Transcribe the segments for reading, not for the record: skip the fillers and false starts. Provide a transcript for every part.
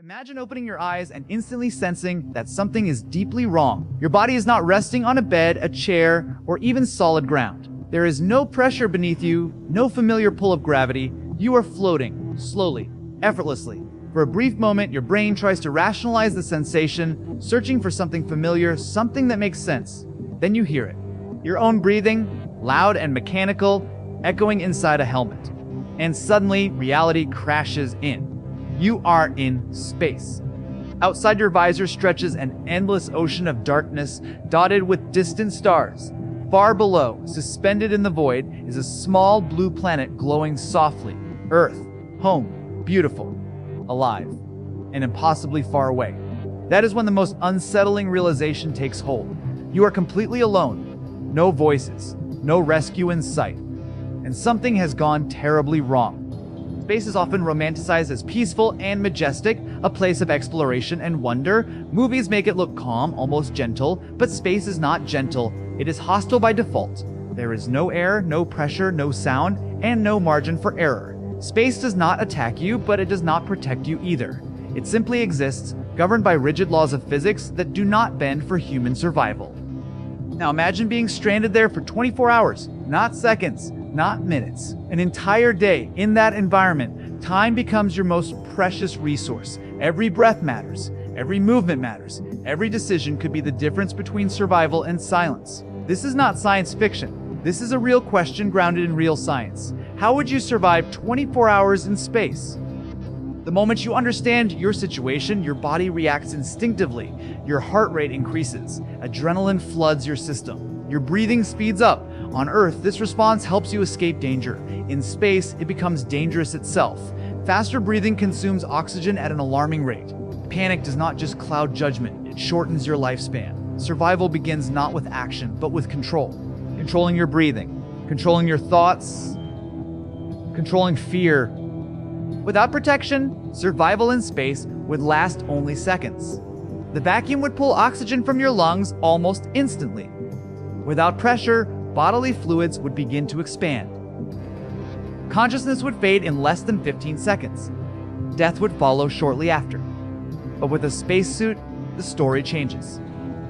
Imagine opening your eyes and instantly sensing that something is deeply wrong. Your body is not resting on a bed, a chair, or even solid ground. There is no pressure beneath you, no familiar pull of gravity. You are floating, slowly, effortlessly. For a brief moment, your brain tries to rationalize the sensation, searching for something familiar, something that makes sense. Then you hear it. Your own breathing, loud and mechanical, echoing inside a helmet. And suddenly, reality crashes in. You are in space. Outside your visor stretches an endless ocean of darkness, dotted with distant stars. Far below, suspended in the void, is a small blue planet glowing softly. Earth, home, beautiful, alive, and impossibly far away. That is when the most unsettling realization takes hold. You are completely alone. No voices, no rescue in sight. And something has gone terribly wrong. Space is often romanticized as peaceful and majestic, a place of exploration and wonder. Movies make it look calm, almost gentle, but space is not gentle. It is hostile by default. There is no air, no pressure, no sound, and no margin for error. Space does not attack you, but it does not protect you either. It simply exists, governed by rigid laws of physics that do not bend for human survival. Now imagine being stranded there for 24 hours, not seconds, not minutes. An entire day in that environment. Time becomes your most precious resource. Every breath matters. Every movement matters. Every decision could be the difference between survival and silence. This is not science fiction. This is a real question grounded in real science. How would you survive 24 hours in space? The moment you understand your situation, your body reacts instinctively. Your heart rate increases. Adrenaline floods your system. Your breathing speeds up. On Earth, this response helps you escape danger. In space, it becomes dangerous itself. Faster breathing consumes oxygen at an alarming rate. Panic does not just cloud judgment, it shortens your lifespan. Survival begins not with action, but with control. Controlling your breathing, controlling your thoughts, controlling fear. Without protection, survival in space would last only seconds. The vacuum would pull oxygen from your lungs almost instantly. Without pressure, bodily fluids would begin to expand. Consciousness would fade in less than 15 seconds. Death would follow shortly after. But with a spacesuit, the story changes.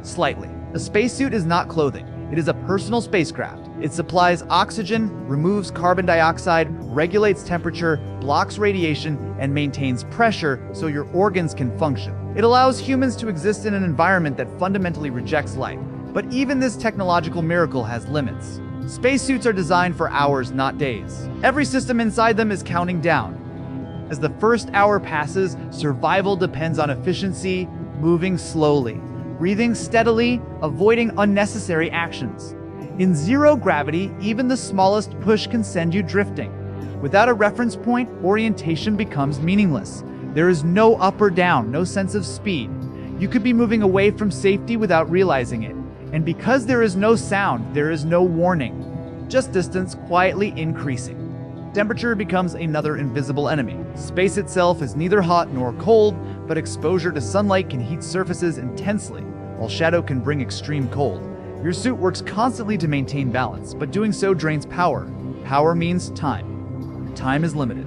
Slightly. A spacesuit is not clothing. It is a personal spacecraft. It supplies oxygen, removes carbon dioxide, regulates temperature, blocks radiation, and maintains pressure so your organs can function. It allows humans to exist in an environment that fundamentally rejects life. But even this technological miracle has limits. Spacesuits are designed for hours, not days. Every system inside them is counting down. As the first hour passes, survival depends on efficiency, moving slowly, breathing steadily, avoiding unnecessary actions. In zero gravity, even the smallest push can send you drifting. Without a reference point, orientation becomes meaningless. There is no up or down, no sense of speed. You could be moving away from safety without realizing it. And because there is no sound, there is no warning. Just distance quietly increasing. Temperature becomes another invisible enemy. Space itself is neither hot nor cold, but exposure to sunlight can heat surfaces intensely, while shadow can bring extreme cold. Your suit works constantly to maintain balance, but doing so drains power. Power means time. Time is limited.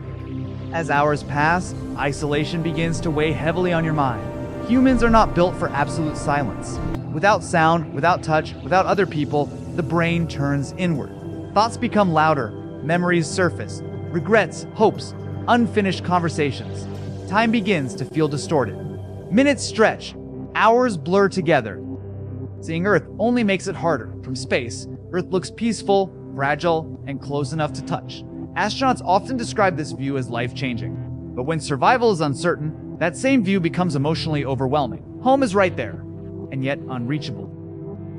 As hours pass, isolation begins to weigh heavily on your mind. Humans are not built for absolute silence. Without sound, without touch, without other people, the brain turns inward. Thoughts become louder, memories surface, regrets, hopes, unfinished conversations. Time begins to feel distorted. Minutes stretch, hours blur together. Seeing Earth only makes it harder. From space, Earth looks peaceful, fragile, and close enough to touch. Astronauts often describe this view as life-changing. But when survival is uncertain, that same view becomes emotionally overwhelming. Home is right there, and yet unreachable.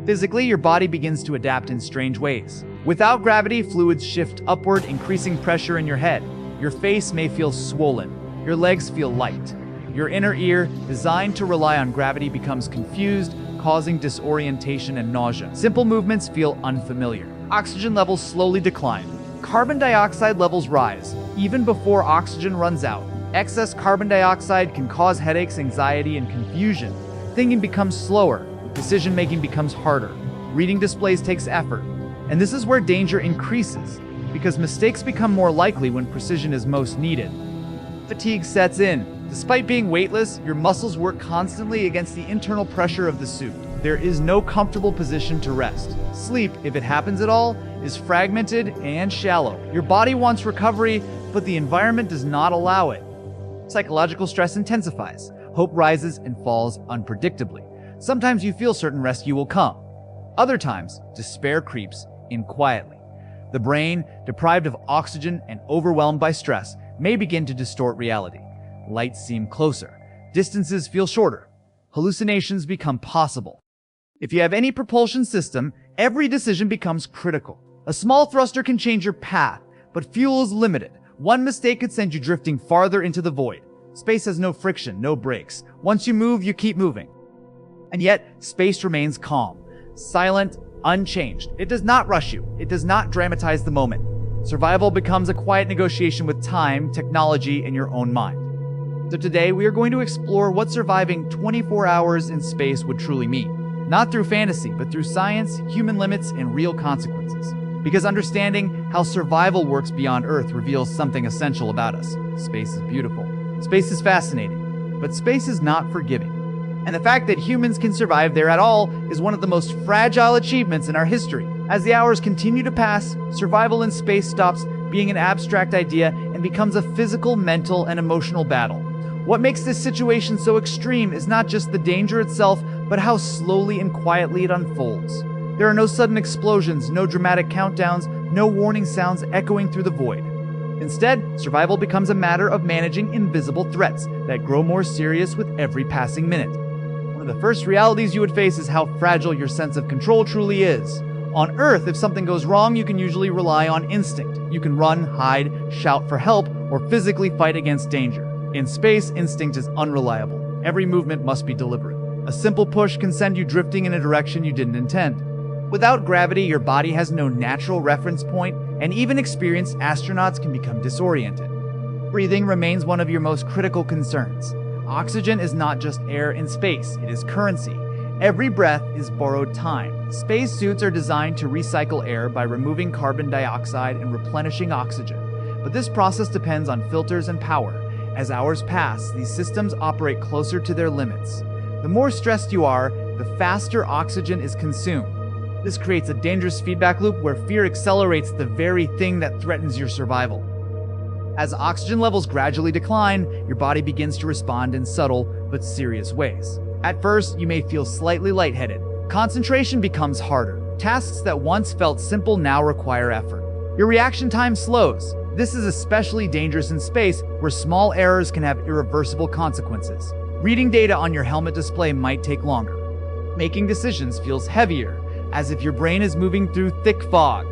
Physically, your body begins to adapt in strange ways. Without gravity, fluids shift upward, increasing pressure in your head. Your face may feel swollen. Your legs feel light. Your inner ear, designed to rely on gravity, becomes confused, causing disorientation and nausea. Simple movements feel unfamiliar. Oxygen levels slowly decline. Carbon dioxide levels rise. Even before oxygen runs out, excess carbon dioxide can cause headaches, anxiety, and confusion. Thinking becomes slower. Decision-making becomes harder. Reading displays takes effort. And this is where danger increases, because mistakes become more likely when precision is most needed. Fatigue sets in. Despite being weightless, your muscles work constantly against the internal pressure of the suit. There is no comfortable position to rest. Sleep, if it happens at all, is fragmented and shallow. Your body wants recovery, but the environment does not allow it. Psychological stress intensifies. Hope rises and falls unpredictably. Sometimes you feel certain rescue will come. Other times, despair creeps in quietly. The brain, deprived of oxygen and overwhelmed by stress, may begin to distort reality. Lights seem closer. Distances feel shorter. Hallucinations become possible. If you have any propulsion system, every decision becomes critical. A small thruster can change your path, but fuel is limited. One mistake could send you drifting farther into the void. Space has no friction, no brakes. Once you move, you keep moving. And yet, space remains calm, silent, unchanged. It does not rush you. It does not dramatize the moment. Survival becomes a quiet negotiation with time, technology, and your own mind. So today, we are going to explore what surviving 24 hours in space would truly mean. Not through fantasy, but through science, human limits, and real consequences. Because understanding how survival works beyond Earth reveals something essential about us. Space is beautiful. Space is fascinating. But space is not forgiving. And the fact that humans can survive there at all is one of the most fragile achievements in our history. As the hours continue to pass, survival in space stops being an abstract idea and becomes a physical, mental, and emotional battle. What makes this situation so extreme is not just the danger itself, but how slowly and quietly it unfolds. There are no sudden explosions, no dramatic countdowns, no warning sounds echoing through the void. Instead, survival becomes a matter of managing invisible threats that grow more serious with every passing minute. One of the first realities you would face is how fragile your sense of control truly is. On Earth, if something goes wrong, you can usually rely on instinct. You can run, hide, shout for help, or physically fight against danger. In space, instinct is unreliable. Every movement must be deliberate. A simple push can send you drifting in a direction you didn't intend. Without gravity, your body has no natural reference point, and even experienced astronauts can become disoriented. Breathing remains one of your most critical concerns. Oxygen is not just air in space, it is currency. Every breath is borrowed time. Space suits are designed to recycle air by removing carbon dioxide and replenishing oxygen. But this process depends on filters and power. As hours pass, these systems operate closer to their limits. The more stressed you are, the faster oxygen is consumed. This creates a dangerous feedback loop where fear accelerates the very thing that threatens your survival. As oxygen levels gradually decline, your body begins to respond in subtle but serious ways. At first, you may feel slightly lightheaded. Concentration becomes harder. Tasks that once felt simple now require effort. Your reaction time slows. This is especially dangerous in space, where small errors can have irreversible consequences. Reading data on your helmet display might take longer. Making decisions feels heavier, as if your brain is moving through thick fog.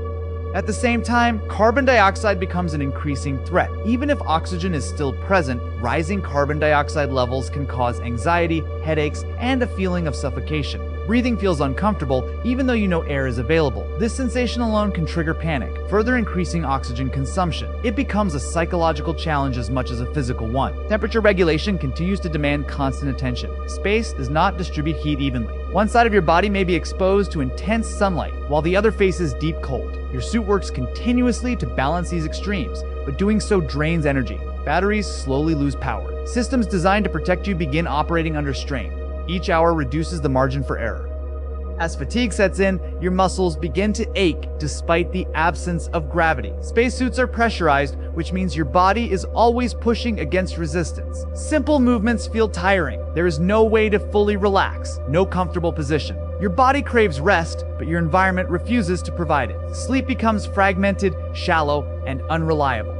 At the same time, carbon dioxide becomes an increasing threat. Even if oxygen is still present, rising carbon dioxide levels can cause anxiety, headaches, and a feeling of suffocation. Breathing feels uncomfortable even though you know air is available. This sensation alone can trigger panic, further increasing oxygen consumption. It becomes a psychological challenge as much as a physical one. Temperature regulation continues to demand constant attention. Space does not distribute heat evenly. One side of your body may be exposed to intense sunlight, while the other faces deep cold. Your suit works continuously to balance these extremes, but doing so drains energy. Batteries slowly lose power. Systems designed to protect you begin operating under strain. Each hour reduces the margin for error. As fatigue sets in, your muscles begin to ache despite the absence of gravity. Spacesuits are pressurized, which means your body is always pushing against resistance. Simple movements feel tiring. There is no way to fully relax, no comfortable position. Your body craves rest, but your environment refuses to provide it. Sleep becomes fragmented, shallow, and unreliable.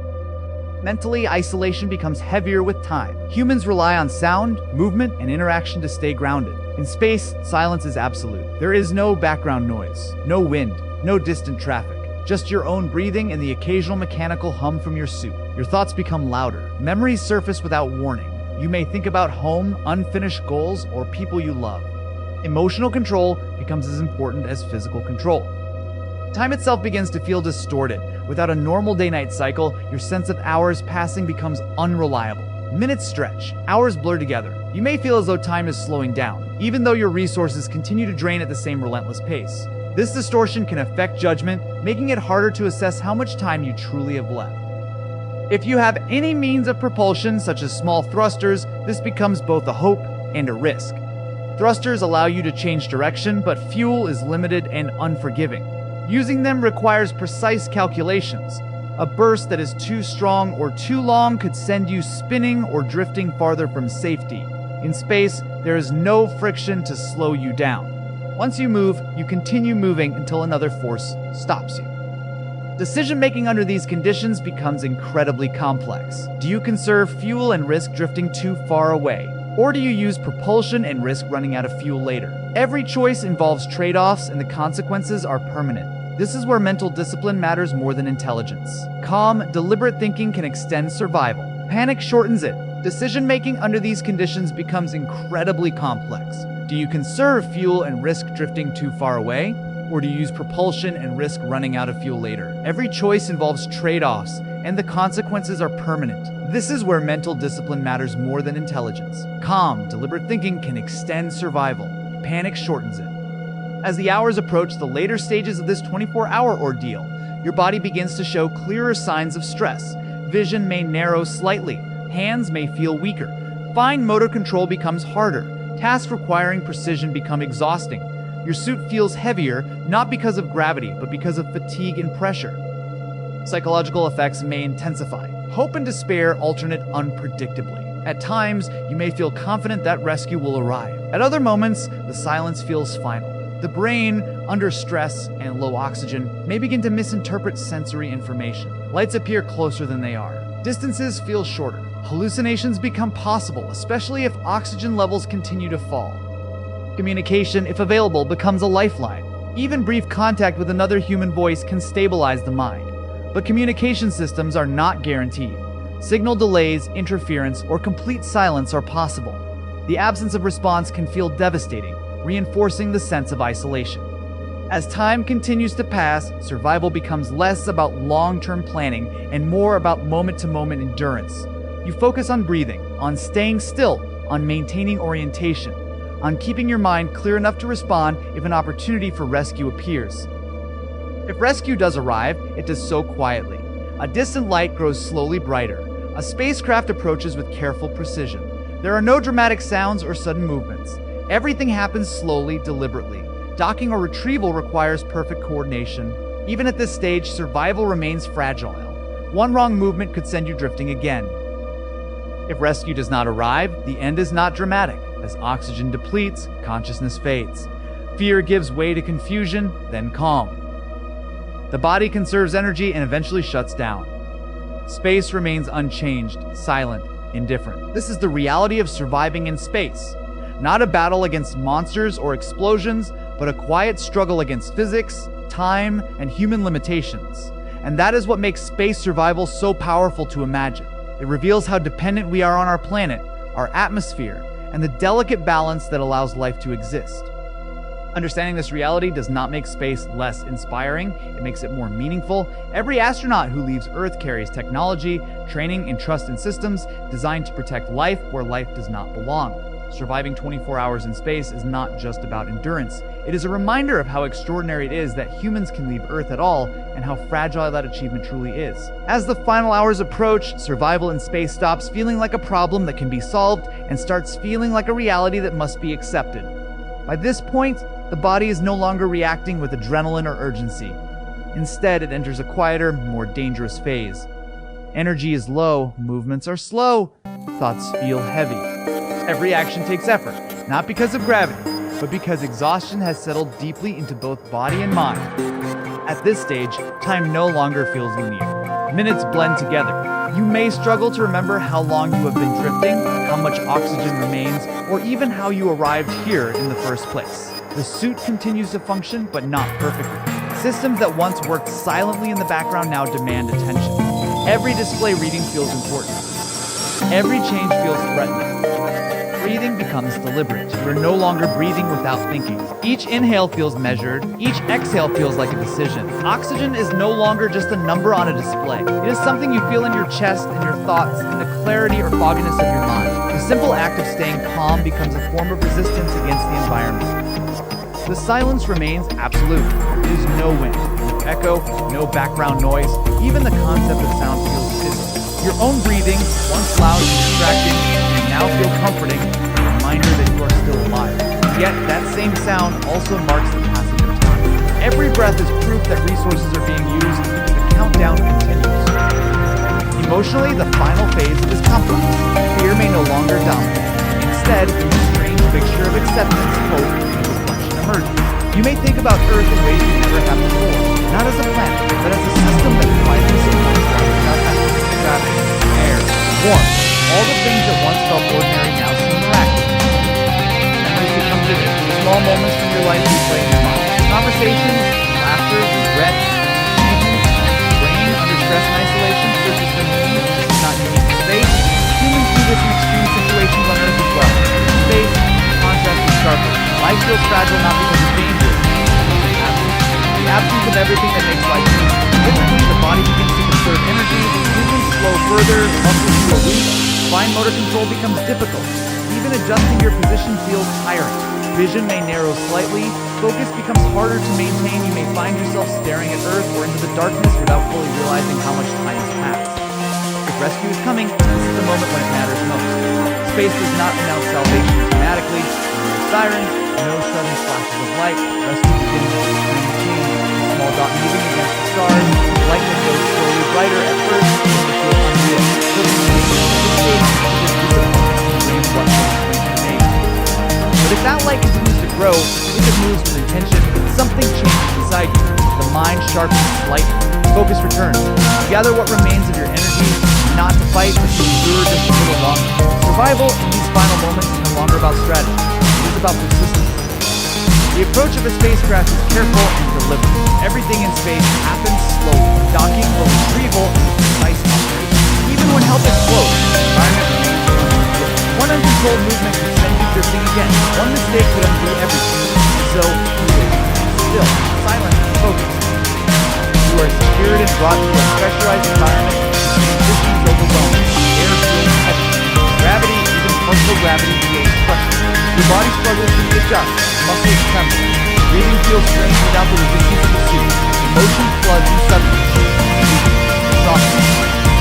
Mentally, isolation becomes heavier with time. Humans rely on sound, movement, and interaction to stay grounded. In space, silence is absolute. There is no background noise, no wind, no distant traffic. Just your own breathing and the occasional mechanical hum from your suit. Your thoughts become louder. Memories surface without warning. You may think about home, unfinished goals, or people you love. Emotional control becomes as important as physical control. Time itself begins to feel distorted. Without a normal day-night cycle, your sense of hours passing becomes unreliable. Minutes stretch, hours blur together. You may feel as though time is slowing down, even though your resources continue to drain at the same relentless pace. This distortion can affect judgment, making it harder to assess how much time you truly have left. If you have any means of propulsion, such as small thrusters, this becomes both a hope and a risk. Thrusters allow you to change direction, but fuel is limited and unforgiving. Using them requires precise calculations. A burst that is too strong or too long could send you spinning or drifting farther from safety. In space, there is no friction to slow you down. Once you move, you continue moving until another force stops you. Decision-making under these conditions becomes incredibly complex. Do you conserve fuel and risk drifting too far away? Or do you use propulsion and risk running out of fuel later? Every choice involves trade-offs, and the consequences are permanent. This is where mental discipline matters more than intelligence. Calm, deliberate thinking can extend survival. Panic shortens it. Decision-making under these conditions becomes incredibly complex. Do you conserve fuel and risk drifting too far away? Or do you use propulsion and risk running out of fuel later? Every choice involves trade-offs, and the consequences are permanent. This is where mental discipline matters more than intelligence. Calm, deliberate thinking can extend survival. Panic shortens it. As the hours approach the later stages of this 24-hour ordeal, your body begins to show clearer signs of stress. Vision may narrow slightly. Hands may feel weaker. Fine motor control becomes harder. Tasks requiring precision become exhausting. Your suit feels heavier, not because of gravity, but because of fatigue and pressure. Psychological effects may intensify. Hope and despair alternate unpredictably. At times, you may feel confident that rescue will arrive. At other moments, the silence feels final. The brain, under stress and low oxygen, may begin to misinterpret sensory information. Lights appear closer than they are. Distances feel shorter. Hallucinations become possible, especially if oxygen levels continue to fall. Communication, if available, becomes a lifeline. Even brief contact with another human voice can stabilize the mind. But communication systems are not guaranteed. Signal delays, interference, or complete silence are possible. The absence of response can feel devastating, reinforcing the sense of isolation. As time continues to pass, survival becomes less about long-term planning and more about moment-to-moment endurance. You focus on breathing, on staying still, on maintaining orientation, on keeping your mind clear enough to respond if an opportunity for rescue appears. If rescue does arrive, it does so quietly. A distant light grows slowly brighter. A spacecraft approaches with careful precision. There are no dramatic sounds or sudden movements. Everything happens slowly, deliberately. Docking or retrieval requires perfect coordination. Even at this stage, survival remains fragile. One wrong movement could send you drifting again. If rescue does not arrive, the end is not dramatic. As oxygen depletes, consciousness fades. Fear gives way to confusion, then calm. The body conserves energy and eventually shuts down. Space remains unchanged, silent, indifferent. This is the reality of surviving in space. Not a battle against monsters or explosions, but a quiet struggle against physics, time, and human limitations. And that is what makes space survival so powerful to imagine. It reveals how dependent we are on our planet, our atmosphere, and the delicate balance that allows life to exist. Understanding this reality does not make space less inspiring, it makes it more meaningful. Every astronaut who leaves Earth carries technology, training, and trust in systems designed to protect life where life does not belong. Surviving 24 hours in space is not just about endurance. It is a reminder of how extraordinary it is that humans can leave Earth at all, and how fragile that achievement truly is. As the final hours approach, survival in space stops feeling like a problem that can be solved and starts feeling like a reality that must be accepted. By this point, the body is no longer reacting with adrenaline or urgency. Instead, it enters a quieter, more dangerous phase. Energy is low, movements are slow, thoughts feel heavy. Every action takes effort, not because of gravity, but because exhaustion has settled deeply into both body and mind. At this stage, time no longer feels linear. Minutes blend together. You may struggle to remember how long you have been drifting, how much oxygen remains, or even how you arrived here in the first place. The suit continues to function, but not perfectly. Systems that once worked silently in the background now demand attention. Every display reading feels important. Every change feels threatening. Breathing becomes deliberate. You're no longer breathing without thinking. Each inhale feels measured. Each exhale feels like a decision. Oxygen is no longer just a number on a display. It is something you feel in your chest, in your thoughts, in the clarity or fogginess of your mind. The simple act of staying calm becomes a form of resistance against the environment. The silence remains absolute. There is no wind, no echo, no background noise. Even the concept of sound feels physical. Your own breathing, once loud and distracting, can now feel comforting, a reminder that you are still alive. Yet, that same sound also marks the passage of time. Every breath is proof that resources are being used, and the countdown continues. Emotionally, the final phase is complex. Fear may no longer dominate. Instead, a strange mixture of acceptance, hope, and reflection emerges. You may think about Earth in ways you never have before, not as a planet, but as a system that quietly supports life without effort. Gravity, air, warmth, all the things that once felt ordinary now seem miraculous. Memories become vivid, small moments from your life replay in your mind. Conversations, laughter, regrets, achievements, brain under stress and isolation searches for meaning. This is not unique to space. Humans do this in extreme situations on Earth as well. In space, the contrast is sharper. Life feels fragile not because of danger, but because of absence. The absence of everything that makes life unique. Physically, the body begins to conserve energy, movements slow further, muscles feel weak, fine motor control becomes difficult. Even adjusting your position feels tiring. Vision may narrow slightly, focus becomes harder to maintain, you may find yourself staring at Earth or into the darkness without fully realizing how much time has passed. If rescue is coming, this is the moment when it matters most. Space does not announce salvation dramatically, no sirens, no sudden flashes of light. Rescue begins with a tiny change, a small dot moving against the stars, light that goes slowly brighter at first, and it feels unreal. Putting the space is disappointing, what but if that light continues to grow, if it moves with intention, something changes inside you. The mind sharpens slightly. Focus returns. You gather what remains of your energy, not to fight, but to endure just a little longer. Survival in these final moments is no longer about strategy. It is about persistence. The approach of a spacecraft is careful and deliberate. Everything in space happens slowly. Docking or retrieval is a precise operation. Even when help is close, the environment remains unpredictable. One uncontrolled movement can send you drifting again. One mistake could undo everything. And so, you wait. Still, silent, and focused. You are secured and brought to a pressurized environment. Distance overwhelming. Air feels heavy. Gravity, even partial gravity, feels crushing. Your body struggles to readjust. Muscles tremble. Breathing feels strange without the resistance of the suit. Emotion floods you suddenly. Exhaustion.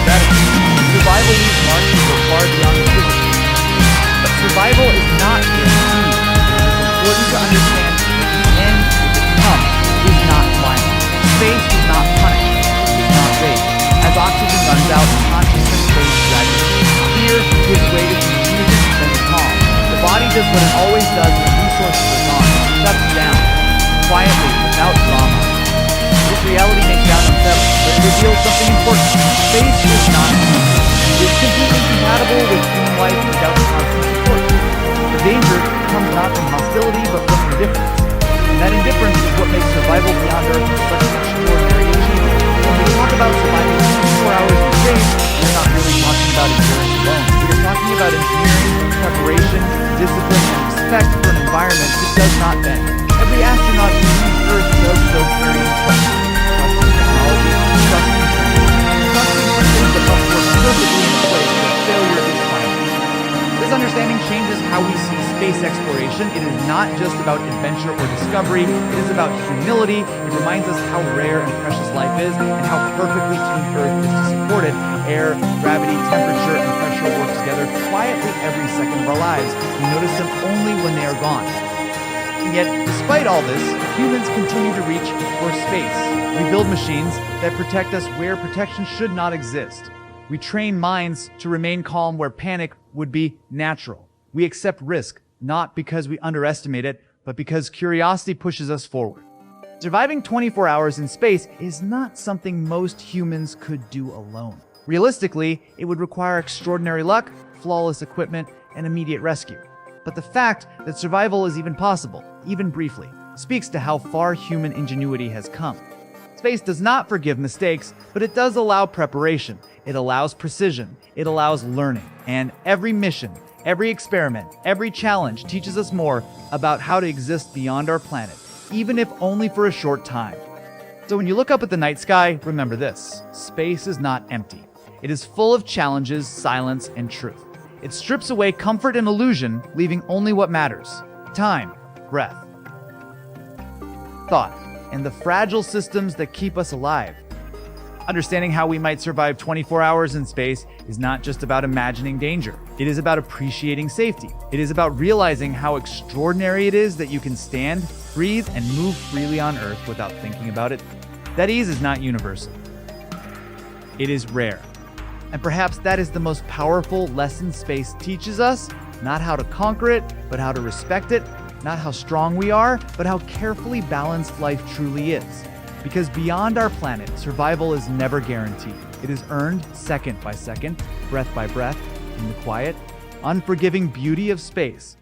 Gratitude. Survival leaves marks that go far beyond the physical. But survival is not guaranteed. It is important to understand that the end, if it comes, is not final. Space does not punish. It does not rage. As oxygen runs out, consciousness fades gradually. Fear gives way to confusion and calm. The body does what it always does when resources are gone. It shuts down. Quietly, without drama. This reality may sound unsettling, but it reveals something important. Space is not human. It is completely compatible with human life without the constant support. The danger comes not from hostility, but from indifference. And that indifference is what makes survival beyond Earth such an extraordinary achievement. When we talk about surviving 24 hours in space, we're not really talking about endurance alone. We're talking about engineering, preparation, discipline, and respect for an environment that does not bend. Every astronaut who leaves Earth does so carrying trust. Trust in technology, trust in training, trust in systems that must work perfectly in a place where failure is final. This understanding changes how we see space exploration. It is not just about adventure or discovery. It is about humility. It reminds us how rare and precious life is and how perfectly tuned Earth is to support it. Air, gravity, temperature, and pressure work together quietly every second of our lives. We notice them only when they are gone. And yet, despite all this, humans continue to reach for space. We build machines that protect us where protection should not exist. We train minds to remain calm where panic would be natural. We accept risk, not because we underestimate it, but because curiosity pushes us forward. Surviving 24 hours in space is not something most humans could do alone. Realistically, it would require extraordinary luck, flawless equipment, and immediate rescue. But the fact that survival is even possible, even briefly, speaks to how far human ingenuity has come. Space does not forgive mistakes, but it does allow preparation. It allows precision. It allows learning. And every mission, every experiment, every challenge teaches us more about how to exist beyond our planet, even if only for a short time. So when you look up at the night sky, remember this: space is not empty. It is full of challenges, silence, and truth. It strips away comfort and illusion, leaving only what matters: time, breath, thought, and the fragile systems that keep us alive. Understanding how we might survive 24 hours in space is not just about imagining danger. It is about appreciating safety. It is about realizing how extraordinary it is that you can stand, breathe, and move freely on Earth without thinking about it. That ease is not universal. It is rare. And perhaps that is the most powerful lesson space teaches us, not how to conquer it, but how to respect it, not how strong we are, but how carefully balanced life truly is. Because beyond our planet, survival is never guaranteed. It is earned second by second, breath by breath, in the quiet, unforgiving beauty of space.